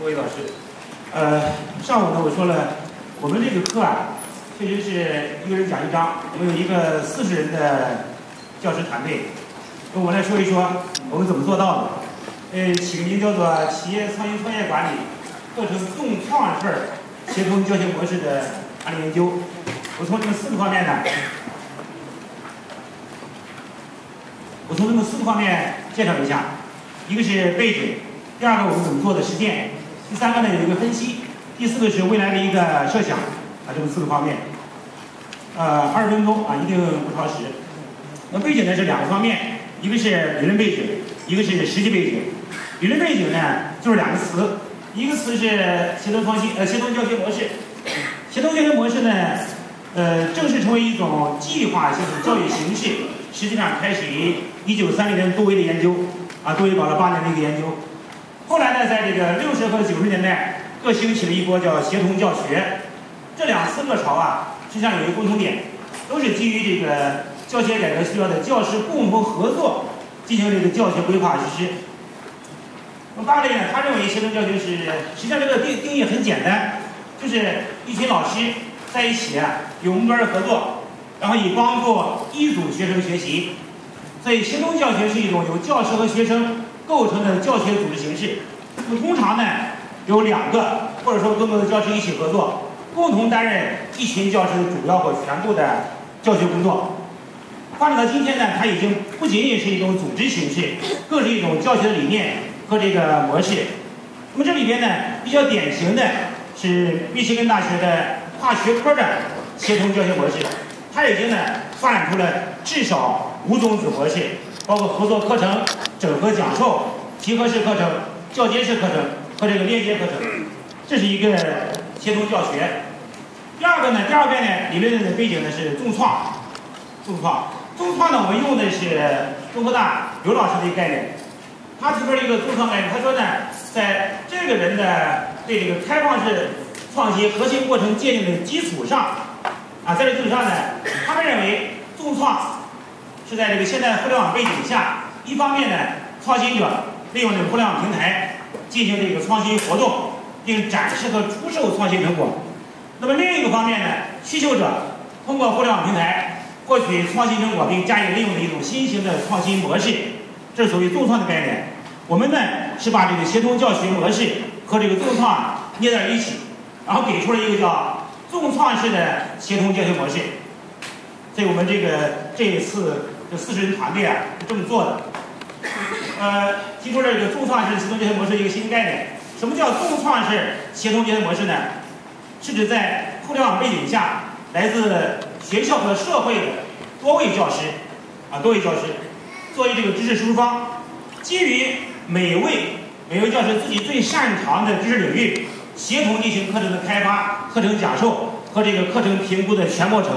各位老师，上午呢我说了，我们这个课啊，确实是一个人讲一章，我们有一个40人的教师团队，那我来说一说我们怎么做到的。起个名叫做企业创新创业管理课程重创式协同教学模式的案例研究。我从这么4个方面呢，介绍一下，一个是背景，第二个我们怎么做的实践，第三个呢有一个分析，第4个是未来的一个设想这么4个方面。20分钟一定不超时。那背景呢是2个方面，一个是理论背景，一个是实际背景。理论背景呢就是2个词，一个词是协同教学模式。协同教学模式呢，正式成为一种计划性的教育形式，实际上开始于1930年杜威的研究，杜威搞了8年的一个研究。后来呢，在这个60和90年代，各兴起了一波叫协同教学。这2次热潮实际上有一个共同点，都是基于这个教学改革需要的教师共同合作进行这个教学规划实施。那么巴雷呢，他认为协同教学实际上这个定义很简单，就是一群老师在一起有目标的合作，然后以帮助一组学生学习。所以协同教学是一种由教师和学生构成的教学组织形式。那么通常呢，有2个或者说更多的教师一起合作，共同担任一群教师的主要或全部的教学工作。发展到今天呢，它已经不仅仅是一种组织形式，更是一种教学的理念和这个模式。那么这里边呢，比较典型的是密歇根大学的跨学科的协同教学模式，它已经呢发展出了至少5种子模式，包括合作课程、整合讲授、集合式课程、教监式课程和这个链接课程。这是一个协同教学。第二遍呢，理论的背景呢是重创呢，我们用的是中科大刘老师的一个概念。他提出了一个重创概念，他说呢，在这个人的对这个开放式创新核心过程界定的基础上，在这基础上呢，他们认为重创是在这个现代互联网背景下，一方面呢，创新者利用这个互联网平台进行这个创新活动，并展示和出售创新成果。那么另一个方面呢，需求者通过互联网平台获取创新成果并加以利用的一种新型的创新模式，这是属于重创的概念。我们呢是把这个协同教学模式和这个重创捏在一起，然后给出了一个叫重创式的协同教学模式。所以我们这一次这40人团队是这么做的。提出了这个重创式协同教学模式一个新概念。什么叫重创式协同教学模式呢？是指在互联网背景下，来自学校和社会的多位教师作为这个知识输出方，基于每位教师自己最擅长的知识领域，协同进行课程的开发、课程讲授和这个课程评估的全过程。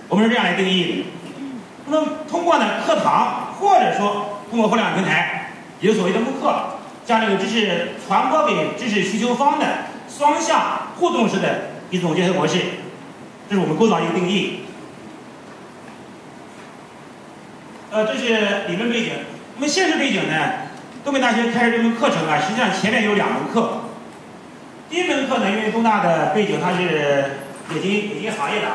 我们是这样来定义的。那么通过课堂或者说通过互联网平台，也就所谓的慕课，将这个知识传播给知识需求方的双向互动式的一种教学模式，这是我们构造一个定义。这是理论背景。那么现实背景呢？东北大学开设这门课程实际上前面有2门课。第一门课呢，因为东大的背景它是冶金行业的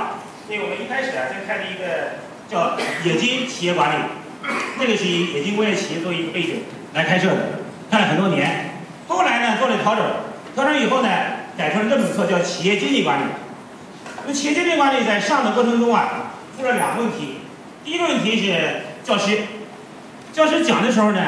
所以我们一开始先开了一个叫冶金企业管理，这个是以冶金工业企业作为一个背景来开设的，开了很多年。后来呢做了调整以后呢，改成了这门课叫企业经济管理。那么企业经济管理在上的过程中出了2个问题。第一个问题是教师讲的时候呢，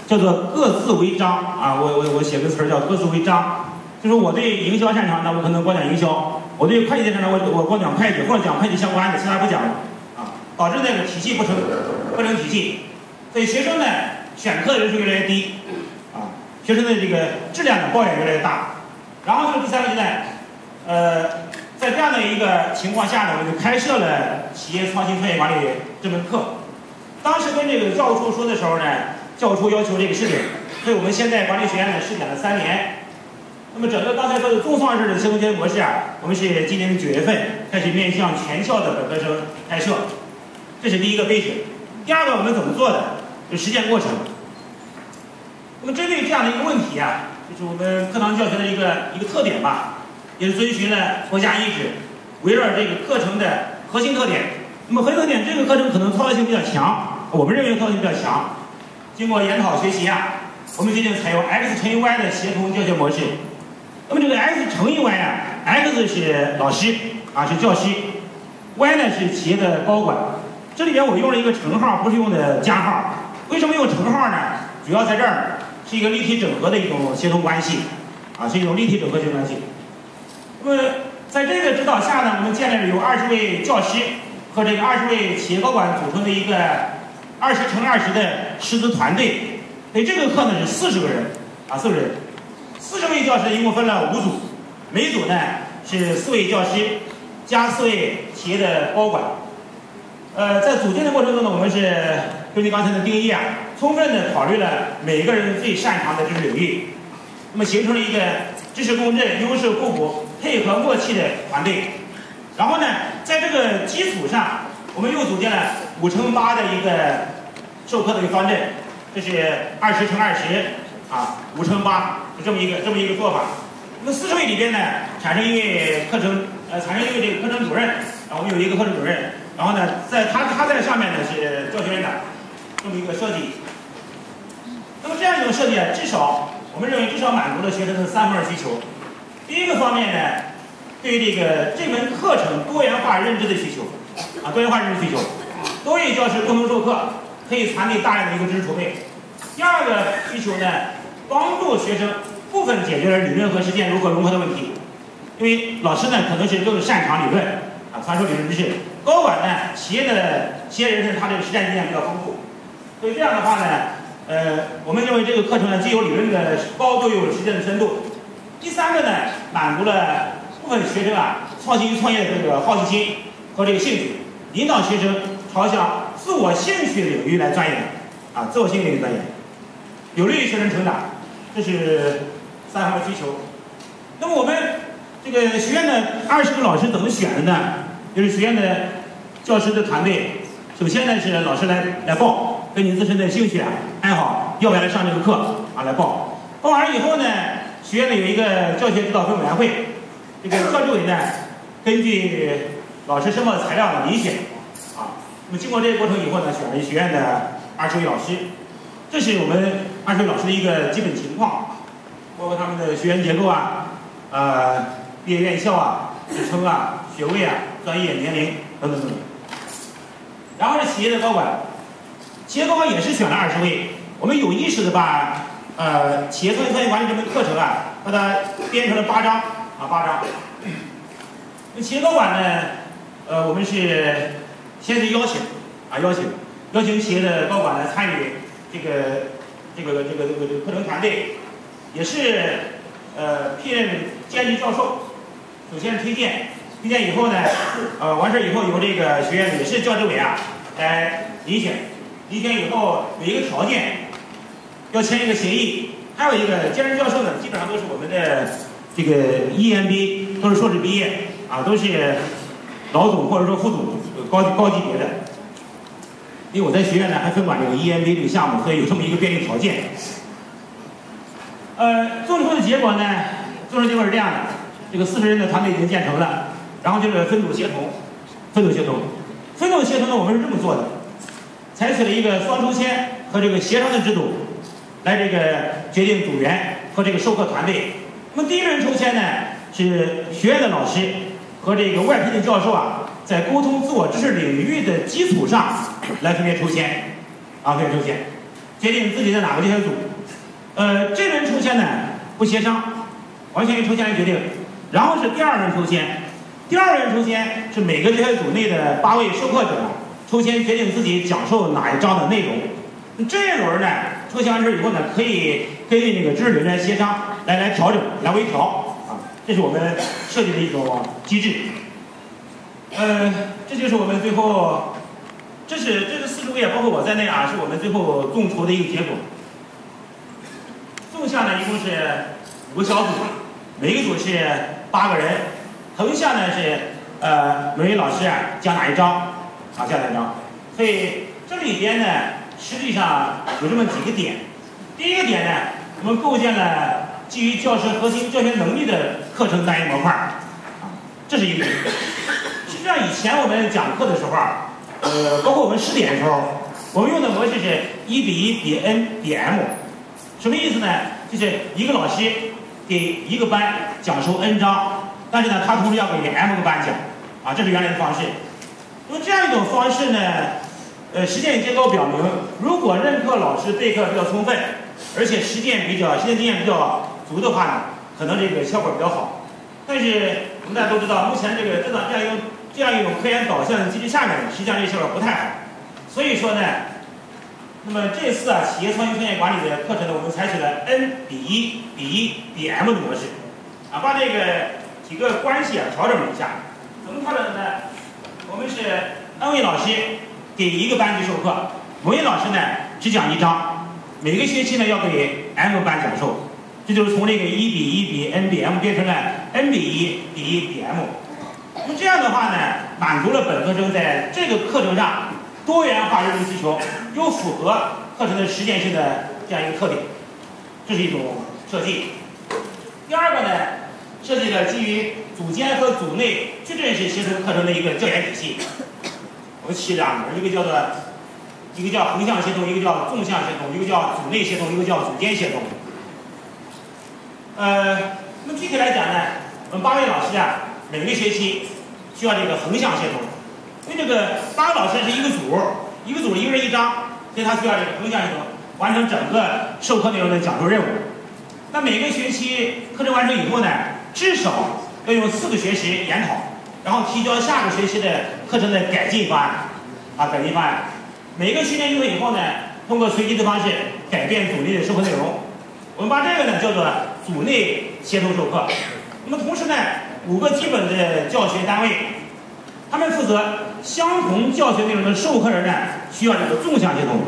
叫做各自为章我写个词叫各自为章，就是我对营销擅长，那我可能光讲营销；我对会计擅长，我光讲会计，或者讲会计相关的，其他不讲导致那个体系不成体系。所以学生呢选课的人数越来越低学生的这个质量的抱怨越来越大。然后第3个阶段，在这样的一个情况下呢，我们就开设了企业创新创业管理这门课。当时跟这个教务处说的时候呢，教务处要求这个试点，所以我们现在管理学院呢试点了3年。那么整个刚才说的重创式的协同教学模式我们是今年的9月份开始面向全校的本科生开设，这是第一个背景。第二个我们怎么做的，就实践过程。那么针对这样的一个问题就是我们课堂教学的一个特点吧，也是遵循了国家意志，围绕这个课程的核心特点。那么核心特点，这个课程可能操作性比较强，我们认为操作性比较强。经过研讨学习啊，我们决定采用 X 乘以 Y 的协同教学模式。那么这个 X 乘以 Y 啊 ，X 是老师啊，是教师 ，Y 呢是企业的高管。这里边我用了一个乘号，不是用的加号。为什么用乘号呢？主要在这儿是一个立体整合的一种协同关系，啊，是一种立体整合协同关系。那么在这个指导下呢，我们建立了有20位教师和这个20位企业高管组成的一个20乘20的师资团队。所以这个课呢是40个人，啊，40个人，40位教师一共分了5组，每组呢是4位教师加4位企业的高管。在组建的过程中呢，我们是根据刚才的定义啊，充分的考虑了每个人最擅长的知识领域，那么形成了一个知识共振、优势互补、配合默契的团队。然后呢，在这个基础上，我们又组建了5乘8的一个授课的一个方阵，这是20乘20啊，5乘8是这么一个做法。那么40位里边呢，产生一位这个课程主任，然后我们有一个课程主任。然后呢，他在上面呢是教学院长，这么一个设计。那么这样一种设计啊，我们认为至少满足了学生的3方面需求。第一个方面呢，对于这门课程多元化认知的需求，啊，多元化认知需求，多位教师共同授课，可以传递大量的一个知识储备。第二个需求呢，帮助学生部分解决了理论和实践如何融合的问题。因为老师呢可能是更擅长理论啊，传授理论知识。高管呢，企业人士他这个实战经验比较丰富，所以这样的话呢，我们认为这个课程呢既有理论的高度，又有实践的深度。第三个呢，满足了部分学生啊创新创业的这个好奇心和这个兴趣，引导学生朝向自我兴趣领域来钻研，啊，自我兴趣领域钻研，有利于学生成长。这是3方面需求。那么我们这个学院的20个老师怎么选的呢？就是学院的教师的团队，首先呢是老师来报，根据自身的兴趣爱好，要不要来上这个课啊，来报。报完了以后呢，学院呢有一个教学指导分委员会，这个教执委呢根据老师申报的材料呢遴选啊。那么经过这个过程以后呢，选了学院的20位老师，这是我们20位老师的一个基本情况，包括他们的学员结构啊，毕业院校啊，职称啊，学位啊，专业、年龄等等等等。然后是企业的高管，企业高管也是选了20位。我们有意识的把企业创业管理这门课程啊，把它编成了8章啊，8章。那企业高管呢，我们是先是邀请企业的高管来参与这个课程团队，也是聘任兼职教授，首先推荐以后呢，完事以后由这个学院也是教执委啊来遴选以后有一个条件，要签一个协议，还有一个兼职教授呢，基本上都是我们的这个EMBA，都是硕士毕业啊，都是老总或者说副总高级别的。因为我在学院呢还分管这个 EMBA 这个项目，所以有这么一个便利条件。最后的结果呢，是这样的，这个40人的团队已经建成了。然后就是分组协同呢，我们是这么做的，采取了一个双抽签和这个协商的制度，来这个决定组员和这个授课团队。那么第一轮抽签呢，是学院的老师和这个外聘的教授啊，在沟通自我知识领域的基础上来分别抽签，决定自己在哪个教学组。这轮抽签呢不协商，完全由抽签来决定。然后是第2轮抽签。第2轮抽签是每个教学组内的8位授课者抽签决定自己讲授哪一章的内容。这一轮呢，抽签完事以后呢，可以根据那个知识领域来协商，来调整，来微调啊。这是我们设计的一种机制。这就是我们最后，这40位包括我在内啊，是我们最后众筹的一个结果。纵向呢一共是5个小组，每个组是8个人。横向呢是每位老师啊讲哪一章，所以这里边呢实际上有这么几个点。第一个点呢，我们构建了基于教师核心教学能力的课程单元模块啊，这是一个。实际上以前我们讲课的时候啊，包括我们试点的时候，我们用的模式是1:1比 n 比 m， 什么意思呢？就是一个老师给一个班讲授 n 章，但是呢，他同时要给 m 个班讲啊，这是原来的方式。那么这样一种方式呢，实践结果表明，如果任课老师备课比较充分，而且实践经验比较足的话呢，可能这个效果比较好。但是我们大家都知道，目前这样一种科研导向的机制下面，实际上这效果不太好。所以说呢，那么这次啊，企业创新创业管理的课程呢，我们采取了 n 比1比1比 m 的模式，啊，把这个几个关系啊调整了一下。怎么调整的呢？我们是 n 位老师给一个班级授课，某位老师呢只讲一章，每个学期呢要给 m 个班讲授。这就是从这个1比1比 n 比 m 变成了 n 比1比1比 m。那么这样的话呢，满足了本科生在这个课程上多元化认知需求，又符合课程的实践性的这样一个特点，这是一种设计。第二个呢，设计了基于组间和组内矩阵式协同课程的一个教研体系。我们起两门，一个叫横向协同，一个叫纵向协同，一个叫组内协同，一个叫组间协同。那么具体来讲呢，我们8位老师啊，每个学期需要这个横向协同，因为这个8个老师是一个组一个人一章，所以他需要这个横向协同，完成整个授课内容的讲授任务。那每个学期课程完成以后呢，至少要用4个学时研讨，然后提交下个学期的课程的改进方案。每个学年用了以后呢，通过随机的方式改变组内的授课内容。我们把这个呢叫做组内协同授课。那么同时呢，5个基本的教学单位，他们负责相同教学内容的授课人呢，需要这个纵向协同。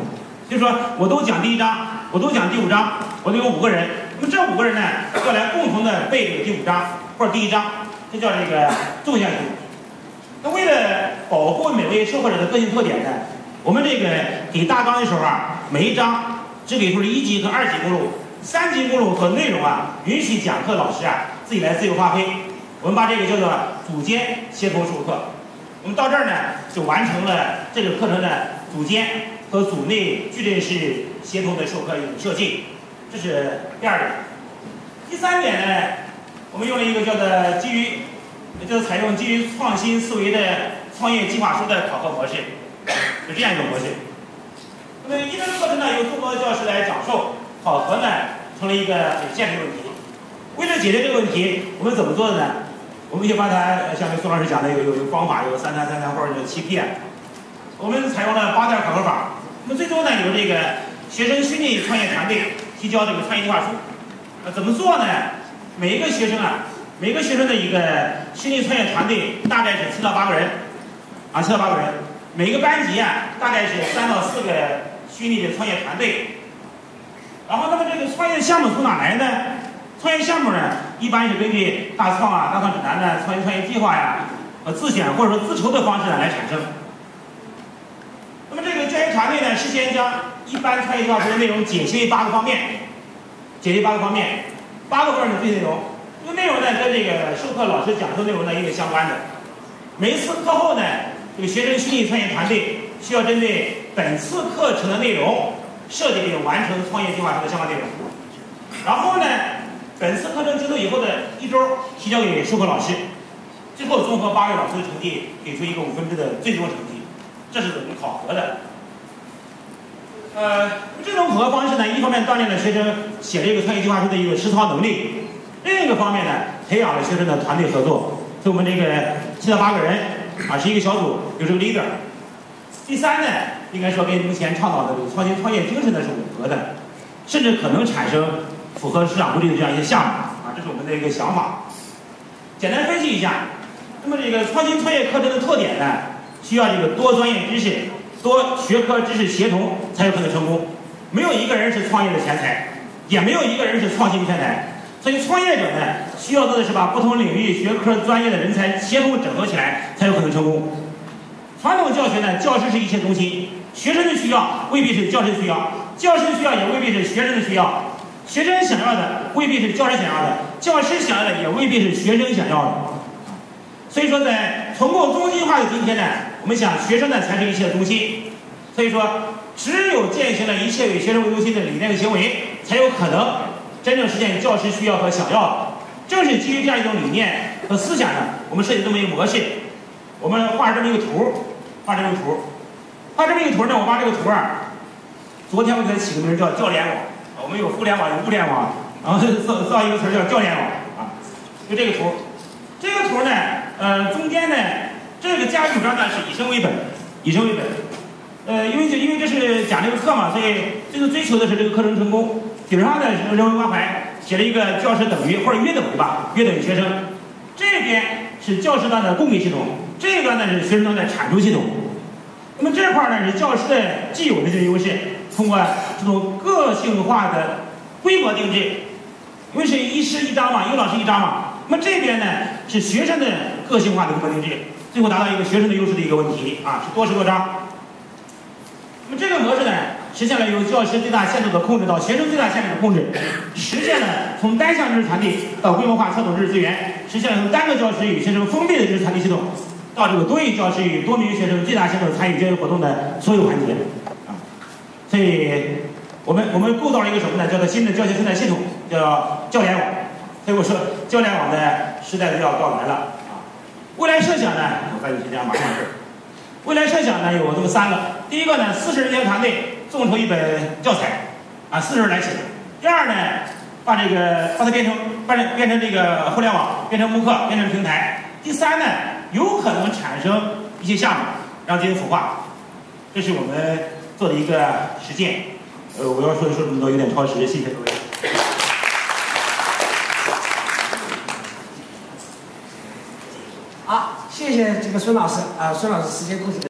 就是说，我都讲第1章，我都讲第5章，我都有5个人。那么这5个人呢，要来共同的背这个第5章或者第1章，这叫这个纵向协同。那为了保护每位授课者的个性特点呢，我们这个给大纲的时候啊，每一章只给出了1级和2级目录。3级目录和内容啊，允许讲课老师啊自己来自由发挥。我们把这个叫做组间协同授课。我们到这儿呢，就完成了这个课程的组间和组内矩阵式协同的授课一种设计。这是第2点。第3点呢，我们用了一个采用基于创新思维的创业计划书的考核模式，是这样一种模式。那么一门课程呢，由众多的教师来讲授。考核呢成了一个很现实的问题。为了解决这个问题，我们怎么做的呢？我们就刚才像苏老师讲的有方法，有3谈3谈或者有7P。我们采用了8段考核法。那么最终呢，由这个学生虚拟创业团队提交这个创业计划书。怎么做呢？每个学生的一个虚拟创业团队大概是7到8个人，7到8个人。每个班级啊，大概是3到4个虚拟的创业团队。然后，那么这个创业项目从哪来呢？创业项目呢，一般是根据大创指南的创业计划呀，自选或者说自筹的方式来产生。那么这个教学团队呢，事先将一般创业计划书的内容解析为8个方面，8个方面的具体内容。这个内容呢，跟这个授课老师讲授内容呢也有相关的。每一次课后呢，这个学生虚拟创业团队需要针对本次课程的内容，设计并完成创业计划书的相关内容。然后呢，本次课程结束以后的1周提交给授课老师，最后综合8位老师的成绩，给出一个5分制的最终成绩。这是怎么考核的？这种考核方式呢，一方面锻炼了学生写这个创业计划书的一个实操能力，另一个方面呢，培养了学生的团队合作。所以我们这个7到8个人是一个小组，有这个 leader。第3呢，应该说跟目前倡导的这个创新创业精神呢是吻合的，甚至可能产生符合市场规律的这样一些项目这是我们的一个想法。简单分析一下，那么这个创新创业课程的特点呢，需要这个多专业知识、多学科知识协同才有可能成功。没有一个人是创业的全才，也没有一个人是创新的天才。所以创业者呢，需要做的是把不同领域、学科、专业的人才协同整合起来，才有可能成功。传统教学呢，教师是一切中心，学生的需要未必是教师的需要，教师的需要也未必是学生的需要。学生想要的未必是教师想要的，教师想要的也未必是学生想要的。所以说，在重构中心化的今天呢，我们想学生呢才是一切的中心。所以说，只有践行了一切以学生为中心的理念和行为，才有可能真正实现教师需要和想要的。正是基于这样一种理念和思想呢，我们设计这么一个模式。我们画这么一个图，画这么一个图呢，我把这个图啊，昨天我给它起个名叫教联网。我们有互联网，有物联网，然后造一个词叫教联网啊，就这个图。这个图呢，中间呢，这个家主张呢是以身为本，因为这是讲这个课嘛，所以这个追求的是这个课程成功。顶上呢是人文关怀，写了一个教师等于或者约等于吧，约等于学生。这边是教师端的供给系统，这一端呢是学生端的产出系统。那么这块呢是教师的既有的这个优势，通过这种个性化的规模定制，因为是一师一章嘛，一个老师一章嘛。那么这边呢是学生的个性化的规模定制，最后达到一个学生的优势的一个问题啊，是多师多章。那么这个模式呢，实现了由教师最大限度的控制到学生最大限度的控制，实现了从单向知识传递到规模化操纵知识资源，实现了从单个教师与学生封闭的知识传递系统，到这个多语教师与多名学生最大限度参与教育活动的所有环节啊。所以我们构造了一个什么呢？叫做新的教学生态系统，叫教联网。所以我说教联网的时代就要到来了啊。未来设想呢，我抓紧时间马上是。未来设想呢有这么3个，第一个呢，40人编团队众筹一本教材，啊，40人来写。第二呢，把它变成这个互联网，变成慕课，变成平台。第3呢，有可能产生一些项目，让进行孵化。这是我们做的一个实践。我要说这么多，有点超时，谢谢各位。好，谢谢这个孙老师啊，孙老师时间控制的。